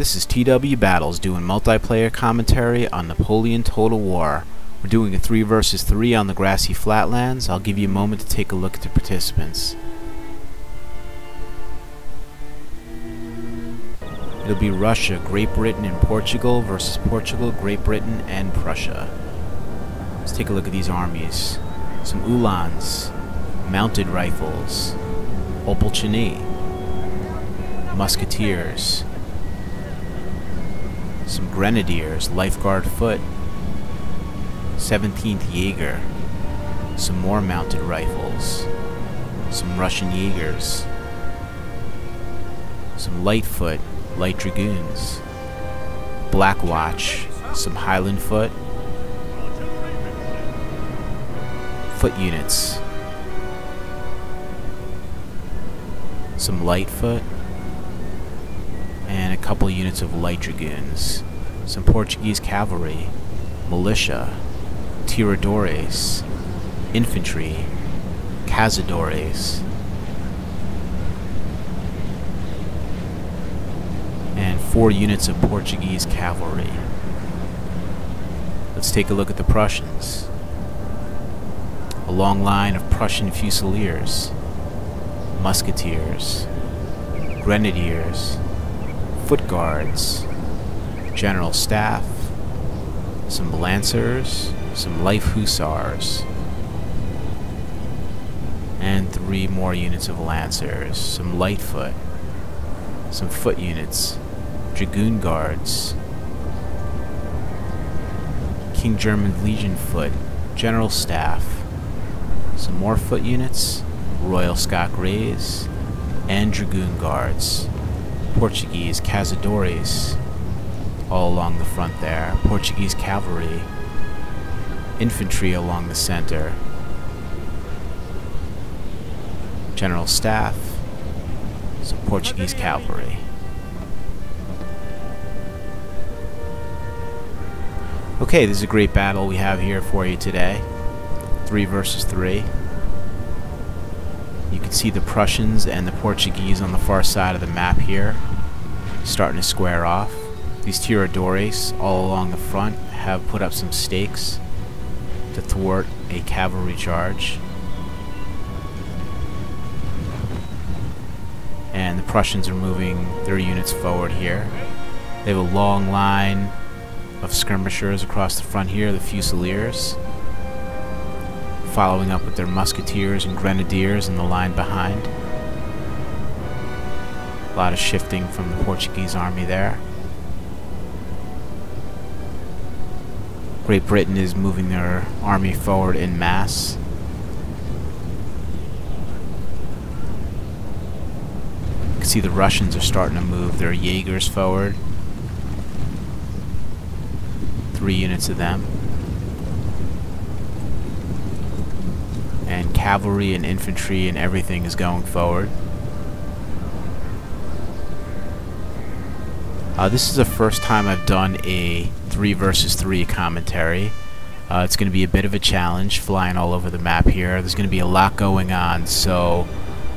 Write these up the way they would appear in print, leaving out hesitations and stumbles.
This is TW Battles doing multiplayer commentary on Napoleon Total War. We're doing a 3 versus 3 on the Grassy Flatlands. I'll give you a moment to take a look at the participants. It'll be Russia, Great Britain, and Portugal versus Portugal, Great Britain, and Prussia. Let's take a look at these armies. Some Uhlans, mounted rifles, Opolchini, musketeers, some grenadiers, lifeguard foot, 17th Jaeger, some more mounted rifles, some Russian Jaegers, some light foot, light dragoons, Black Watch, some Highland foot, foot units, some light foot, and a couple units of light dragoons, some Portuguese cavalry, militia, tiradores, infantry, cazadores, and 4 units of Portuguese cavalry. Let's take a look at the Prussians. A long line of Prussian fusiliers, musketeers, grenadiers, foot guards, general staff, some lancers, some light hussars, and 3 more units of lancers, some light foot, some foot units, dragoon guards, King German Legion foot, general staff, some more foot units, Royal Scot Greys, and dragoon guards, Portuguese cazadores all along the front there, Portuguese cavalry, infantry along the center, general staff, some Portuguese cavalry. Okay, this is a great battle we have here for you today. 3 versus 3. You can see the Prussians and the Portuguese on the far side of the map here, starting to square off. These tiradores all along the front have put up some stakes to thwart a cavalry charge. And the Prussians are moving their units forward here. They have a long line of skirmishers across the front here, the Fusiliers, following up with their musketeers and grenadiers in the line behind. A lot of shifting from the Portuguese army there. Great Britain is moving their army forward en masse. You can see the Russians are starting to move their Jaegers forward. 3 units of them. And cavalry and infantry and everything is going forward. This is the first time I've done a 3 versus 3 commentary. It's going to be a bit of a challenge flying all over the map here. There's going to be a lot going on, so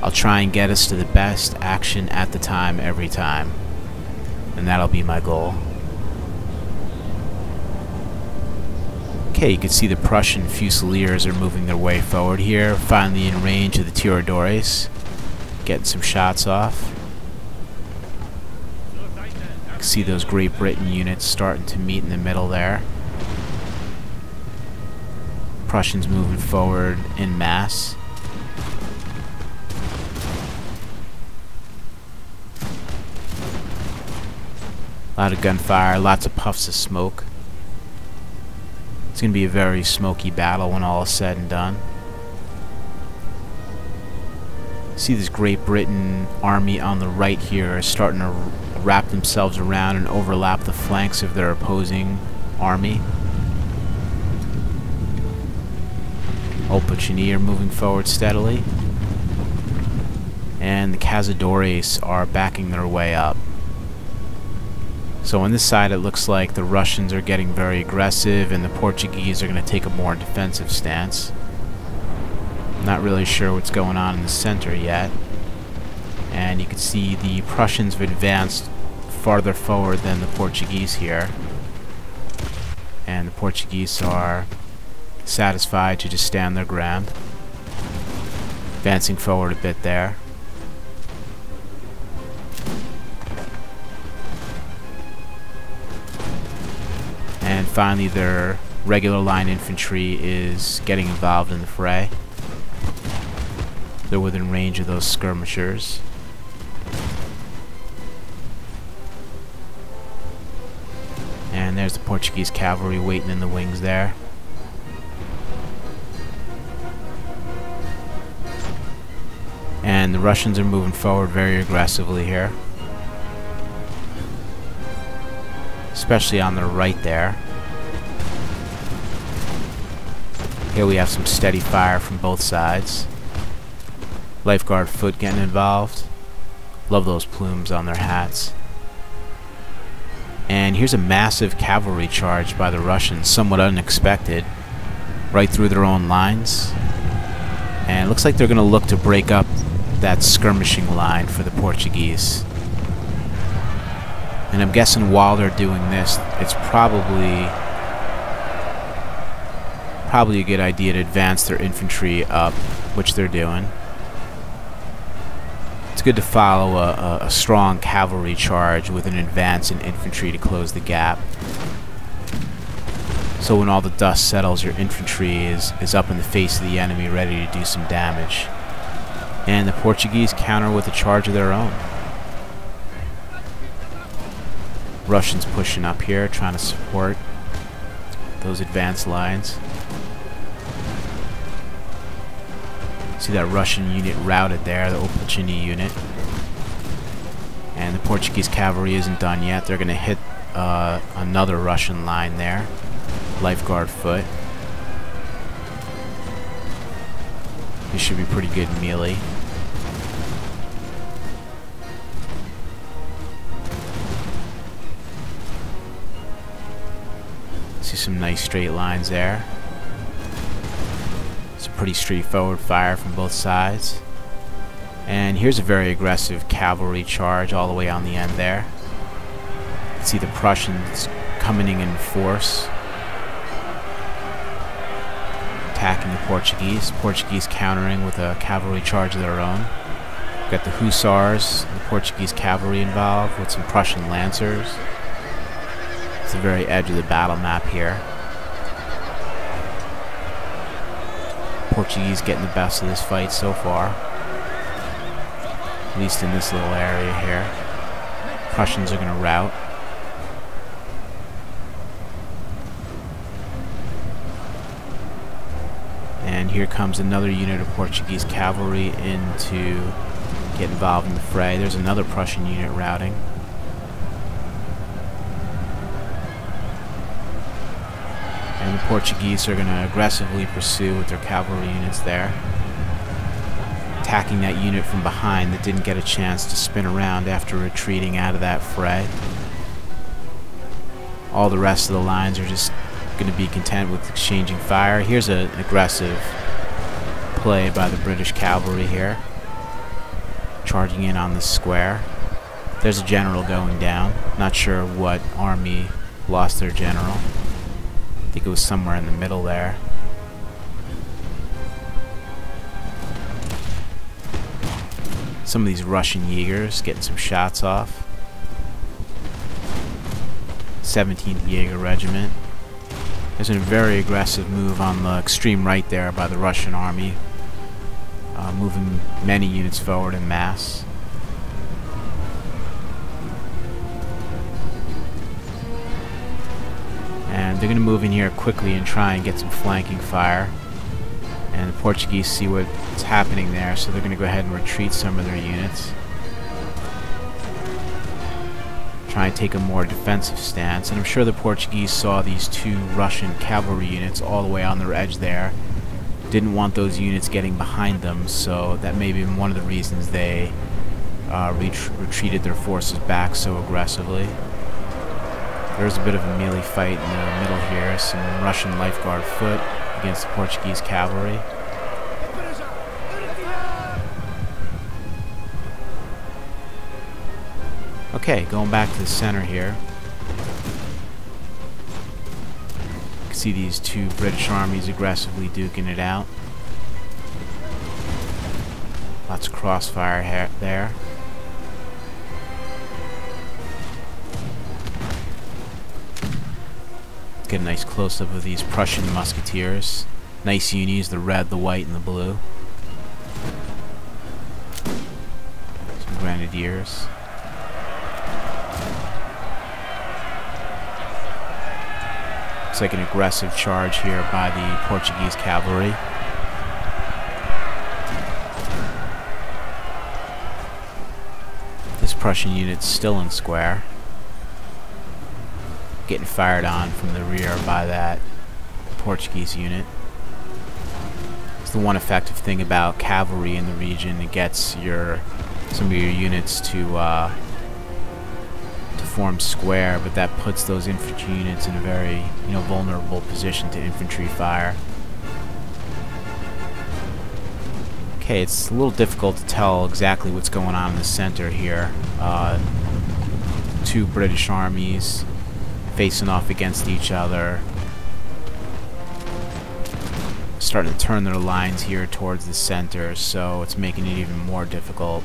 I'll try and get us to the best action at the time every time, and that'll be my goal. Okay, you can see the Prussian Fusiliers are moving their way forward here, finally in range of the tiradores, getting some shots off. You can see those Great Britain units starting to meet in the middle there. Prussians moving forward en masse. A lot of gunfire, lots of puffs of smoke. It's going to be a very smoky battle when all is said and done. See this Great Britain army on the right here is starting to wrap themselves around and overlap the flanks of their opposing army. Opolchini are moving forward steadily, and the cazadores are backing their way up. So on this side it looks like the Russians are getting very aggressive and the Portuguese are going to take a more defensive stance. Not really sure what's going on in the center yet. And you can see the Prussians have advanced farther forward than the Portuguese here. And the Portuguese are satisfied to just stand their ground. Advancing forward a bit there. And finally their regular line infantry is getting involved in the fray. They're within range of those skirmishers. And there's the Portuguese cavalry waiting in the wings there. And the Russians are moving forward very aggressively here. Especially on the right there. Here we have some steady fire from both sides. Lifeguard foot getting involved. Love those plumes on their hats. And here's a massive cavalry charge by the Russians, somewhat unexpected, right through their own lines. And it looks like they're going to look to break up that skirmishing line for the Portuguese. And I'm guessing while they're doing this, it's probably a good idea to advance their infantry up, which they're doing. It's good to follow a strong cavalry charge with an advance in infantry to close the gap. So when all the dust settles, your infantry is up in the face of the enemy, ready to do some damage. And the Portuguese counter with a charge of their own. Russians pushing up here, trying to support those advanced lines. See that Russian unit routed there, the Opolchini unit. And the Portuguese cavalry isn't done yet. They're going to hit another Russian line there. Lifeguard foot. This should be pretty good melee. See some nice straight lines there. It's a pretty straightforward fire from both sides. And here's a very aggressive cavalry charge all the way on the end there. You can see the Prussians coming in force, attacking the Portuguese. Portuguese countering with a cavalry charge of their own. Got the Hussars and the Portuguese cavalry involved with some Prussian lancers. It's the very edge of the battle map here. Portuguese getting the best of this fight so far, at least in this little area here. Prussians are going to rout. And here comes another unit of Portuguese cavalry in to get involved in the fray. There's another Prussian unit routing. And the Portuguese are going to aggressively pursue with their cavalry units there, attacking that unit from behind that didn't get a chance to spin around after retreating out of that fray. All the rest of the lines are just going to be content with exchanging fire. Here's an aggressive play by the British cavalry here, charging in on the square. There's a general going down. Not sure what army lost their general. I think it was somewhere in the middle there. Some of these Russian Jaegers getting some shots off. 17th Jaeger Regiment. There's a very aggressive move on the extreme right there by the Russian army, moving many units forward in mass. And they're going to move in here quickly and try and get some flanking fire. And the Portuguese see what's happening there, so they're going to go ahead and retreat some of their units. Try and take a more defensive stance. And I'm sure the Portuguese saw these two Russian cavalry units all the way on their edge there. Didn't want those units getting behind them, so that may be one of the reasons they retreated their forces back so aggressively. There's a bit of a melee fight in the middle here. Some Russian lifeguard foot against the Portuguese cavalry. Okay, going back to the center here. You can see these two British armies aggressively duking it out. Lots of crossfire there. Get a nice close-up of these Prussian musketeers. Nice unis, the red, the white, and the blue. Some grenadiers. Looks like an aggressive charge here by the Portuguese cavalry. This Prussian unit's still in square. Getting fired on from the rear by that Portuguese unit. It's the one effective thing about cavalry in the region. It gets some of your units to form square, but that puts those infantry units in a very vulnerable position to infantry fire. Okay, it's a little difficult to tell exactly what's going on in the center here. Two British armies facing off against each other, starting to turn their lines here towards the center, so it's making it even more difficult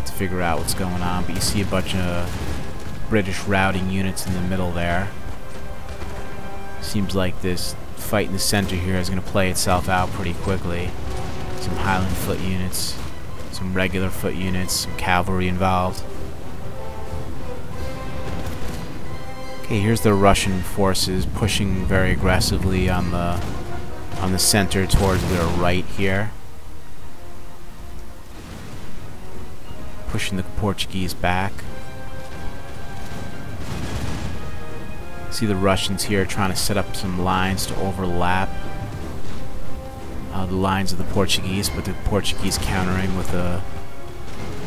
to figure out what's going on. But you see a bunch of British routing units in the middle there. Seems like this fight in the center here is going to play itself out pretty quickly. Some Highland foot units, some regular foot units, some cavalry involved. Okay, here's the Russian forces pushing very aggressively on the center towards their right here. Pushing the Portuguese back. See the Russians here trying to set up some lines to overlap the lines of the Portuguese, but the Portuguese countering with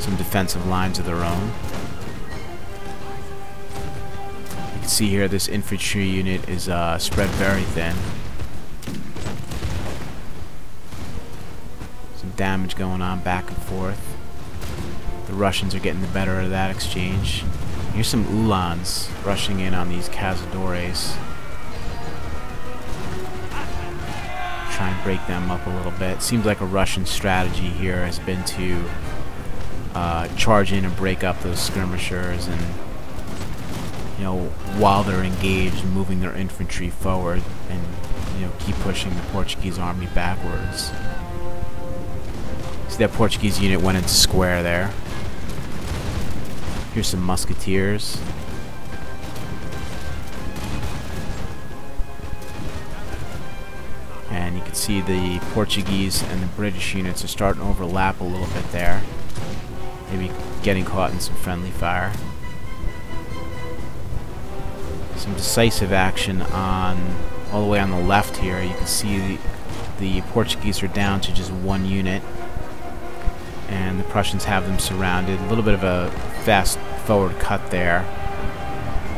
some defensive lines of their own. You can see here this infantry unit is spread very thin. Some damage going on back and forth. The Russians are getting the better of that exchange. Here's some Uhlans rushing in on these Cazadores. Try and break them up a little bit. Seems like a Russian strategy here has been to charge in and break up those skirmishers, and while they're engaged, moving their infantry forward and keep pushing the Portuguese army backwards. See that Portuguese unit went into square there. Here's some musketeers. And you can see the Portuguese and the British units are starting to overlap a little bit there. Maybe getting caught in some friendly fire. Some decisive action all the way on the left here. You can see the Portuguese are down to just one unit, and the Prussians have them surrounded. A little bit of a fast forward cut there.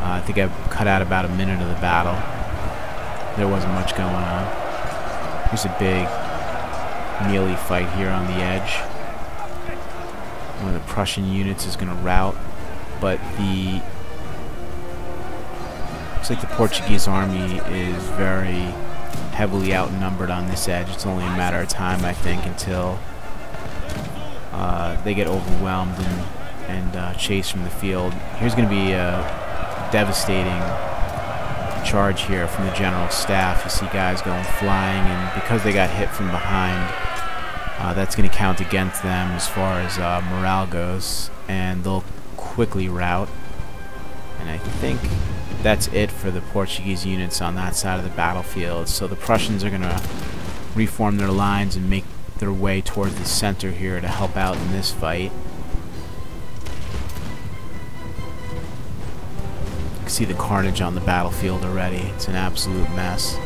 I think I cut out about a minute of the battle. There wasn't much going on. Here's a big melee fight here on the edge. One of the Prussian units is going to rout, but looks like the Portuguese army is very heavily outnumbered on this edge. It's only a matter of time, I think, until they get overwhelmed and chased from the field. Here's going to be a devastating charge here from the general staff. You see guys going flying, and because they got hit from behind, that's going to count against them as far as morale goes, and they'll quickly rout. And I think that's it for the Portuguese units on that side of the battlefield. So the Prussians are going to reform their lines and make their way towards the center here to help out in this fight. You can see the carnage on the battlefield already. It's an absolute mess.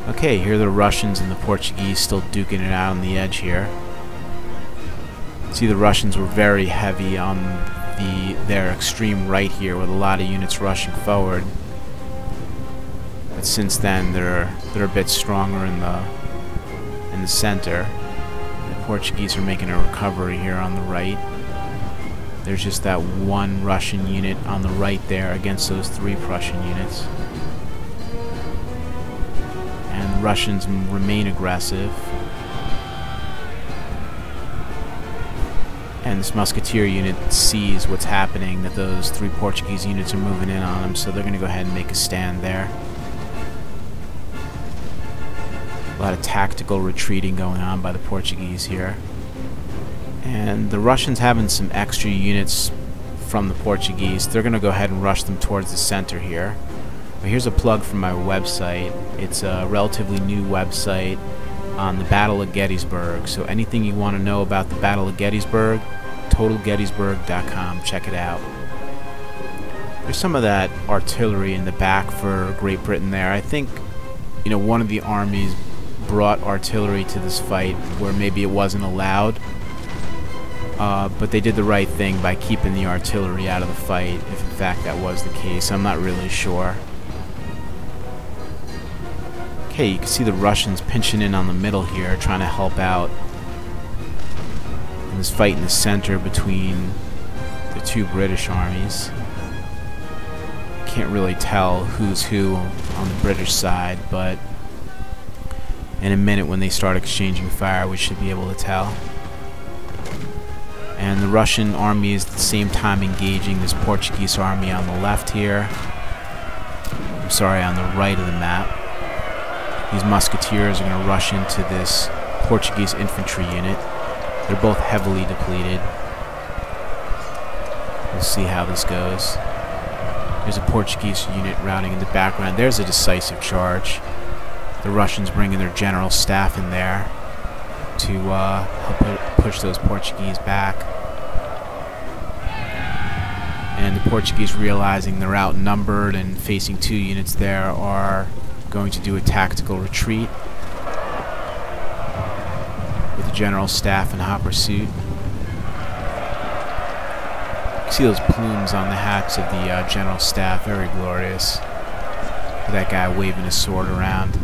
Okay, here are the Russians and the Portuguese still duking it out on the edge here. See, the Russians were very heavy on their extreme right here, with a lot of units rushing forward. But since then, they're a bit stronger in the center. The Portuguese are making a recovery here on the right. There's just that one Russian unit on the right there against those 3 Prussian units. And the Russians remain aggressive. And this musketeer unit sees what's happening, that those 3 Portuguese units are moving in on them, so they're going to go ahead and make a stand there. A lot of tactical retreating going on by the Portuguese here. And the Russians having some extra units from the Portuguese, they're going to go ahead and rush them towards the center here. But here's a plug from my website. It's a relatively new website on the Battle of Gettysburg. So anything you want to know about the Battle of Gettysburg, totalgettysburg.com. Check it out. There's some of that artillery in the back for Great Britain there. I think, you know, one of the armies brought artillery to this fight where maybe it wasn't allowed. But they did the right thing by keeping the artillery out of the fight, if in fact that was the case. I'm not really sure. Okay, you can see the Russians pinching in on the middle here, trying to help out in this fight in the center between the 2 British armies. Can't really tell who's who on the British side, but in a minute when they start exchanging fire, we should be able to tell. And the Russian army is at the same time engaging this Portuguese army on the left here. I'm sorry, on the right of the map. These musketeers are going to rush into this Portuguese infantry unit. They're both heavily depleted. We'll see how this goes. There's a Portuguese unit routing in the background. There's a decisive charge. The Russians bringing their general staff in there to help push those Portuguese back. And the Portuguese, realizing they're outnumbered and facing 2 units there, are going to do a tactical retreat with the general staff in hot pursuit. You can see those plumes on the hats of the general staff, very glorious. That guy waving his sword around.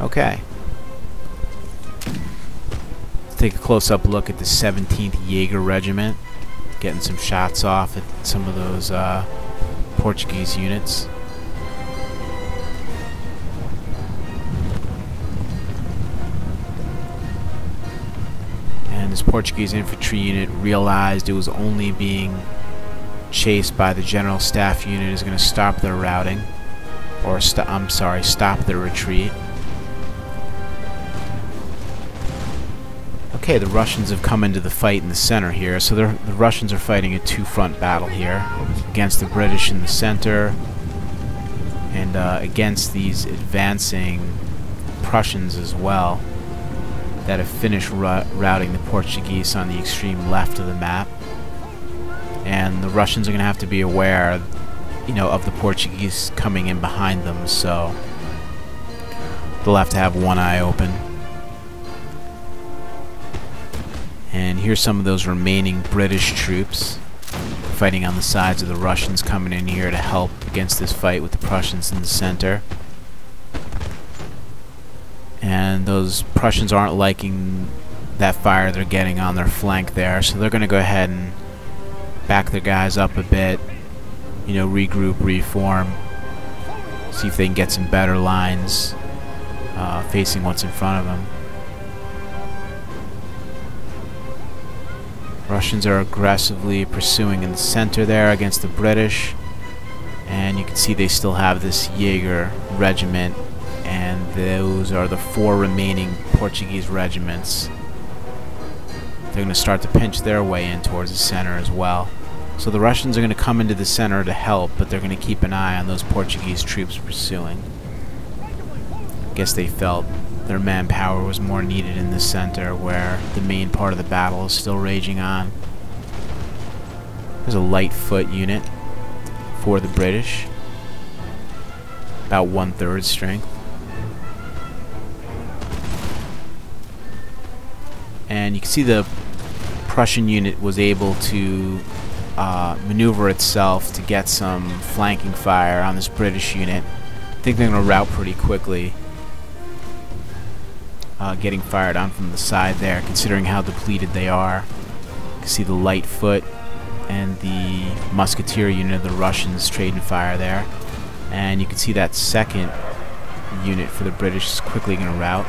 Okay. Let's take a close-up look at the 17th Jaeger Regiment, getting some shots off at some of those Portuguese units. And this Portuguese infantry unit realized it was only being chased by the general staff unit is going to stop their routing, or stop their retreat. Okay, the Russians have come into the fight in the center here, so the Russians are fighting a 2-front battle here against the British in the center and against these advancing Prussians as well that have finished routing the Portuguese on the extreme left of the map. And the Russians are going to have to be aware, you know, of the Portuguese coming in behind them, so they'll have to have one eye open. And here's some of those remaining British troops fighting on the sides of the Russians, coming in here to help against this fight with the Prussians in the center. And those Prussians aren't liking that fire they're getting on their flank there, so they're going to go ahead and back their guys up a bit, you know, regroup, reform, see if they can get some better lines facing what's in front of them. Russians are aggressively pursuing in the center there against the British, and you can see they still have this Jaeger regiment, and those are the 4 remaining Portuguese regiments. They're going to start to pinch their way in towards the center as well. So the Russians are going to come into the center to help, but they're going to keep an eye on those Portuguese troops pursuing. I guess they felt their manpower was more needed in the center, where the main part of the battle is still raging on. There's a light foot unit for the British, about 1/3 strength. And you can see the Prussian unit was able to maneuver itself to get some flanking fire on this British unit. I think they're going to rout pretty quickly. getting fired on from the side there, considering how depleted they are. You can see the light foot and the musketeer unit of the Russians trading fire there. And you can see that second unit for the British is quickly going to rout.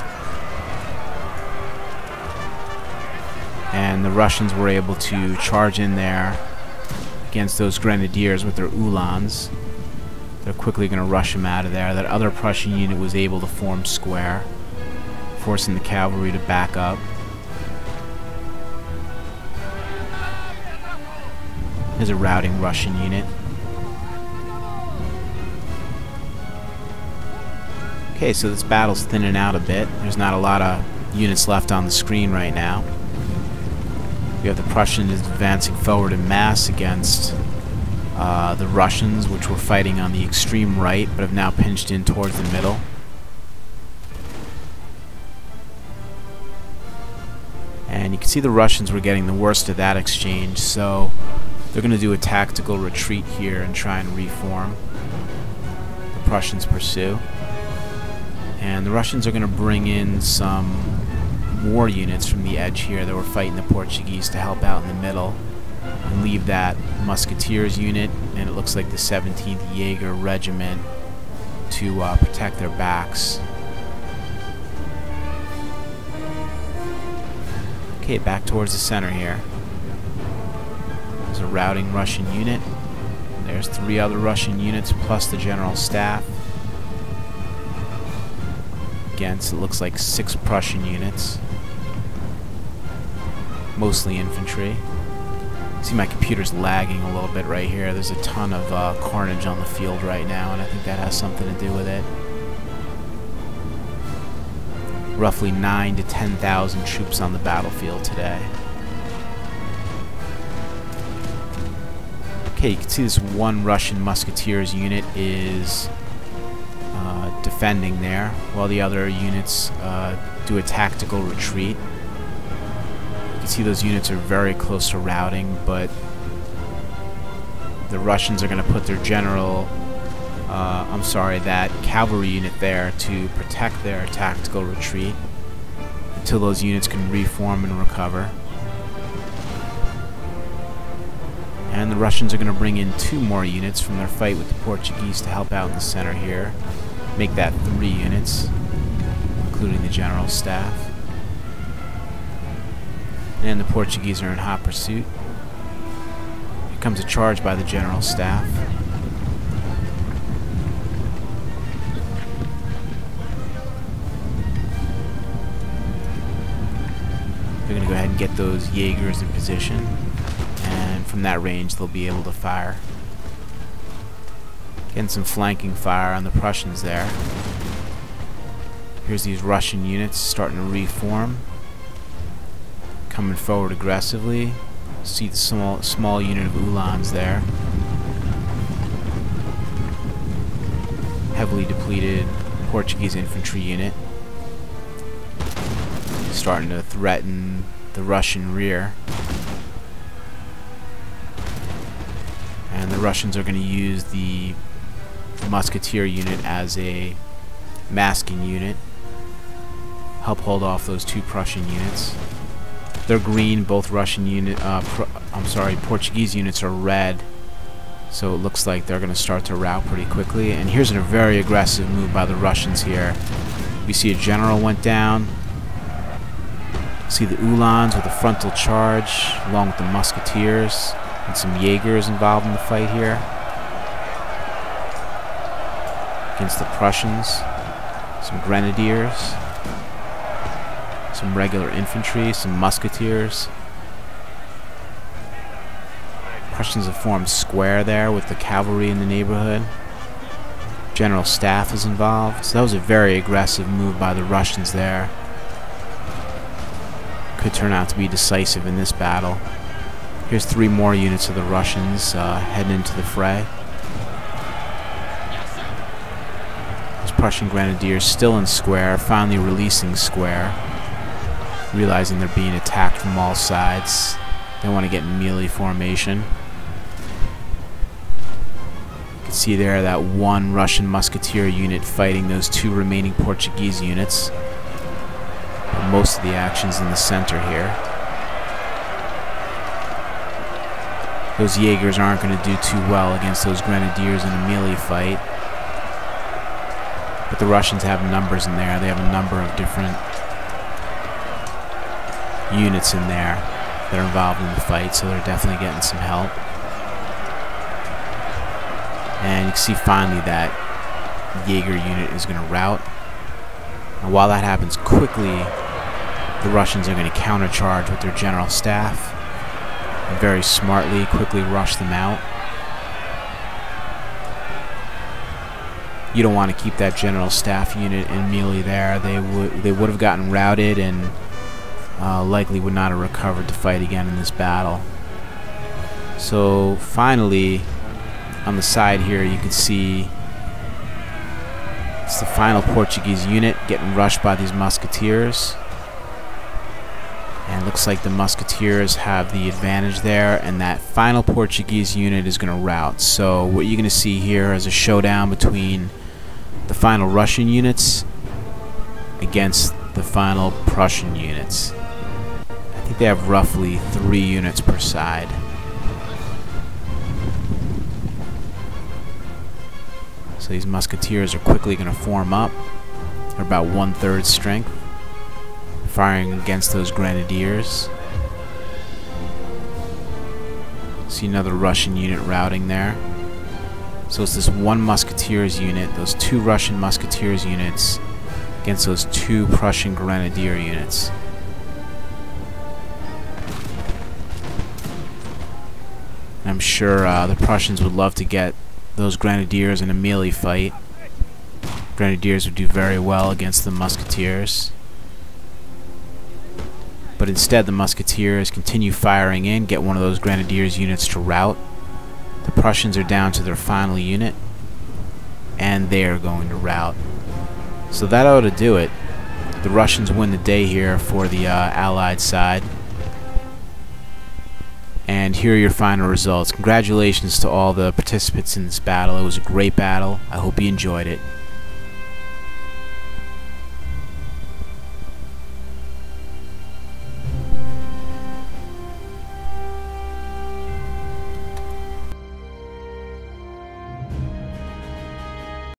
And the Russians were able to charge in there against those grenadiers with their Uhlans. They're quickly going to rush them out of there. That other Prussian unit was able to form square, forcing the cavalry to back up. There's a routing Russian unit. Okay, so this battle's thinning out a bit. There's not a lot of units left on the screen right now. We have the Prussians advancing forward in mass against the Russians, which were fighting on the extreme right, but have now pinched in towards the middle. And you can see the Russians were getting the worst of that exchange, so they're going to do a tactical retreat here and try and reform. The Prussians pursue. And the Russians are going to bring in some more units from the edge here that were fighting the Portuguese to help out in the middle, and leave that musketeers unit and it looks like the 17th Jaeger Regiment to protect their backs. Okay, back towards the center here. There's a routing Russian unit. There's 3 other Russian units plus the general staff. Against, it looks like 6 Prussian units. Mostly infantry. See, my computer's lagging a little bit right here. There's a ton of carnage on the field right now, and I think that has something to do with it. Roughly 9,000 to 10,000 troops on the battlefield today. Okay, you can see this one Russian musketeers unit is defending there, while the other units do a tactical retreat. You can see those units are very close to routing, but the Russians are going to put their general, that cavalry unit there to protect their tactical retreat until those units can reform and recover. And the Russians are going to bring in 2 more units from their fight with the Portuguese to help out in the center here. Make that 3 units, including the general staff. And the Portuguese are in hot pursuit. Here comes a charge by the general staff. They're going to go ahead and get those Jaegers in position, and from that range they'll be able to fire. Getting some flanking fire on the Prussians there. Here's these Russian units starting to reform, coming forward aggressively. See the small unit of Uhlans there. Heavily depleted Portuguese infantry unit starting to threaten the Russian rear. And the Russians are going to use the musketeer unit as a masking unit, help hold off those 2 Prussian units. They're green. Both Russian unit, Portuguese units are red, so it looks like they're going to start to rout pretty quickly. And here's a very aggressive move by the Russians here. We see a general went down. See the Uhlans with a frontal charge, along with the musketeers and some Jaegers involved in the fight here against the Prussians. Some grenadiers, some regular infantry, some musketeers. Prussians have formed square there with the cavalry in the neighborhood. General staff is involved, so that was a very aggressive move by the Russians there. Could turn out to be decisive in this battle. Here's 3 more units of the Russians heading into the fray. Those Prussian grenadiers still in square, finally releasing square, realizing they're being attacked from all sides. They want to get in melee formation. You can see there that 1 Russian musketeer unit fighting those 2 remaining Portuguese units. Most of the action's in the center here. Those Jaegers aren't going to do too well against those Grenadiers in a melee fight. But the Russians have numbers in there. They have a number of different units in there that are involved in the fight, so they're definitely getting some help. And you can see finally that Jaeger unit is going to rout. And while that happens quickly, the Russians are going to countercharge with their general staff and very smartly quickly rush them out. You don't want to keep that general staff unit in melee there. They would have gotten routed and likely would not have recovered to fight again in this battle. So finally, on the side here, you can see it's the final Portuguese unit getting rushed by these musketeers. And it looks like the musketeers have the advantage there, and that final Portuguese unit is going to rout. So what you're going to see here is a showdown between the final Russian units against the final Prussian units. I think they have roughly 3 units per side. So these musketeers are quickly going to form up. They're about 1/3 strength, firing against those grenadiers. See another Russian unit routing there. So it's this one musketeers unit, those 2 Russian musketeers units against those 2 Prussian grenadier units. And I'm sure the Prussians would love to get those grenadiers in a melee fight. Grenadiers would do very well against the musketeers. But instead the musketeers continue firing in, get one of those grenadiers units to rout. The Prussians are down to their final unit, and they are going to rout. So that ought to do it. The Russians win the day here for the Allied side. And here are your final results. Congratulations to all the participants in this battle. It was a great battle. I hope you enjoyed it.